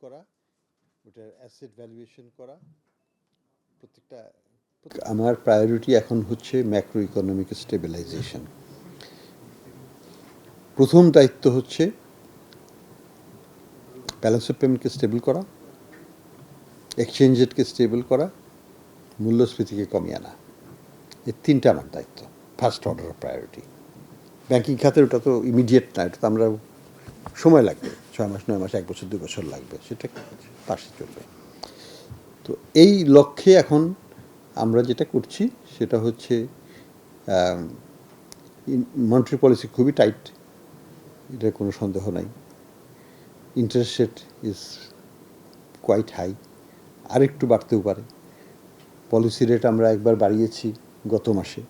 করা, ওটার asset valuation করা, প্রত্যেকটা আমার প্রায়োরিটি এখন হচ্ছে ম্যাক্রো ইকোনমিক স্টেবিলাইজেশন। প্রথম দায়িত্ব হচ্ছে ব্যালেন্স অফ পেমেন্টকে স্টেবল করা, এক্সচেঞ্জ রেটকে স্টেবল করা, মূল্যস্ফীতিকে কমিয়ে আনা। এই তিনটা আমার দায়িত্ব, first order of priority. Banking খাতের ওটা তো ইমিডিয়েট না, এটা তো আমরা সময় লাগবে, 6 মাস 9 মাস 1 বছর 2 বছর লাগবে, সেটা পাশে চলবে। তো এই লক্ষ্যে এখন আমরা যেটা করছি সেটা হচ্ছে মনিটারি পলিসি খুবই টাইট, এটার কোনো সন্দেহ নাই। Interest rate is quite high, আরেকটু বাড়তেও পারে। পলিসি রেট আমরা একবার বাড়িয়েছি গত মাসে,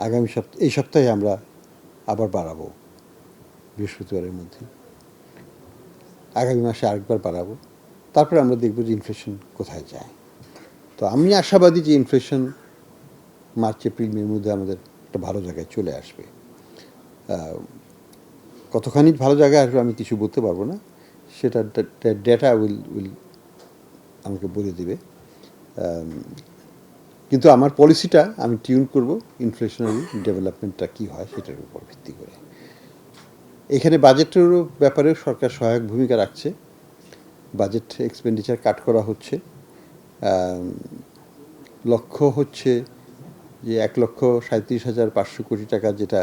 আগামী এই সপ্তাহে আমরা আবার বাড়াবো, বৃহস্পতিবারের মধ্যে। আগামী মাসে আরেকবার বাড়াবো, তারপরে আমরা দেখব যে ইনফ্লেশন কোথায় যায়। তো আমি আশাবাদী যে ইনফ্লেশন মার্চ এপ্রিল মের মধ্যে আমাদের একটা ভালো জায়গায় চলে আসবে। কতখানি ভালো জায়গায় আসবে আমি কিছু বলতে পারবো না, সেটা ডেটা উইল আমাকে বলে দিবে। কিন্তু আমার পলিসিটা আমি টিউন করব ইনফ্লেশনারি ডেভেলপমেন্টটা কী হয় সেটার উপর ভিত্তি করে। এখানে বাজেটেরও ব্যাপারে সরকার সহায়ক ভূমিকা রাখছে, বাজেট এক্সপেন্ডিচার কাট করা হচ্ছে। লক্ষ্য হচ্ছে যে 1,37,500 কোটি টাকা যেটা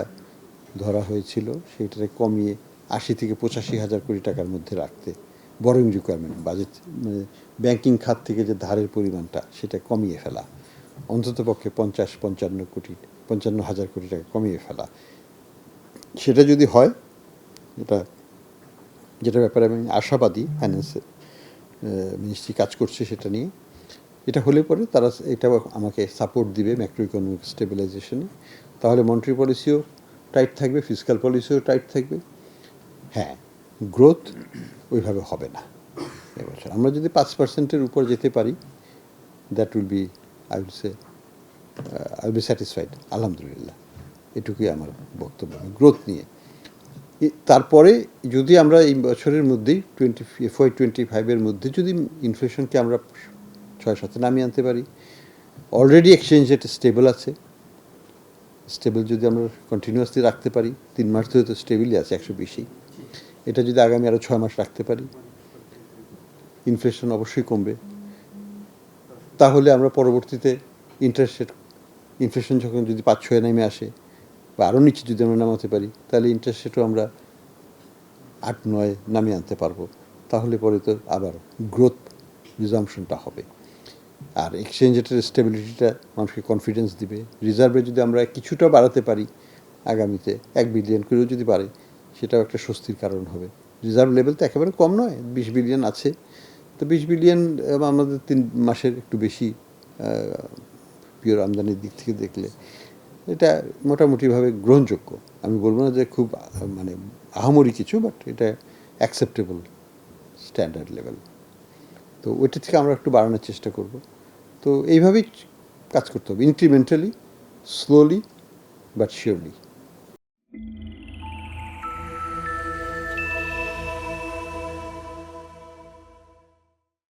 ধরা হয়েছিল সেটাকে কমিয়ে 80 থেকে 85,000 কোটি টাকার মধ্যে রাখতে, বরোইং রিকোয়ারমেন্ট বাজেট মানে ব্যাংকিং খাত থেকে যে ধারের পরিমাণটা সেটা কমিয়ে ফেলা, অন্ততপক্ষে 55,000 কোটি টাকা কমিয়ে ফেলা। সেটা যদি হয়, যেটা ব্যাপারে আমি আশাবাদী, ফাইন্যান্স মিনিস্ট্রি কাজ করছে সেটা নিয়ে। এটা হলে পরে তারা এটাও আমাকে সাপোর্ট দিবে ম্যাক্রো ইকোনমিক স্টেবিলাইজেশনে। তাহলে মনিটারি পলিসিও টাইট থাকবে, ফিসকাল পলিসিও টাইট থাকবে। হ্যাঁ, গ্রোথ ওইভাবে হবে না এবছর। আমরা যদি 5%-এর উপর যেতে পারি, that will be I will be satisfied, আলহামদুলিল্লাহ। এটুকুই আমার বক্তব্য গ্রোথ নিয়ে। তারপরে যদি আমরা এই বছরের মধ্যেই FY25-এর মধ্যে যদি ইনফ্লেশনকে আমরা 6-7 নামিয়ে আনতে পারি, অলরেডি এক্সচেঞ্জ রেট স্টেবল আছে, স্টেবল যদি আমরা কন্টিনিউয়াসলি রাখতে পারি, 3 মাস ধরে তো স্টেবলই আছে 120, এটা যদি আগামী আরও 6 মাস রাখতে পারি, ইনফ্লেশন অবশ্যই কমবে। তাহলে আমরা পরবর্তীতে ইন্টারেস্ট রেট, ইনফ্লেশন যখন যদি 5-6 নেমে আসে বা আরও নিচে যদি আমরা নামাতে পারি, তাহলে ইন্টারেস্ট রেটও আমরা 8-9 নামিয়ে আনতে পারবো। তাহলে পরে তো আবার গ্রোথ রিজাম্পশনটা হবে। আর এক্সচেঞ্জ রেটের স্টেবিলিটিটা মানুষকে কনফিডেন্স দিবে। রিজার্ভে যদি আমরা কিছুটা বাড়াতে পারি আগামীতে, 1 বিলিয়ন করেও যদি বাড়ে, সেটাও একটা স্বস্তির কারণ হবে। রিজার্ভ লেভেল তো একেবারে কম নয়, 20 বিলিয়ন আছে। তো 20 বিলিয়ন আমাদের 3 মাসের একটু বেশি পিওর আমদানির দিক থেকে দেখলে এটা মোটামুটিভাবে গ্রহণযোগ্য। আমি বলবো না যে খুব মানে আহামরি কিছু, বাট এটা অ্যাকসেপ্টেবল স্ট্যান্ডার্ড লেভেল। তো ওইটা থেকে আমরা একটু বাড়ানোর চেষ্টা করব। তো এইভাবেই কাজ করতে হবে, ইনক্রিমেন্টালি, স্লোলি বাট শিওরলি।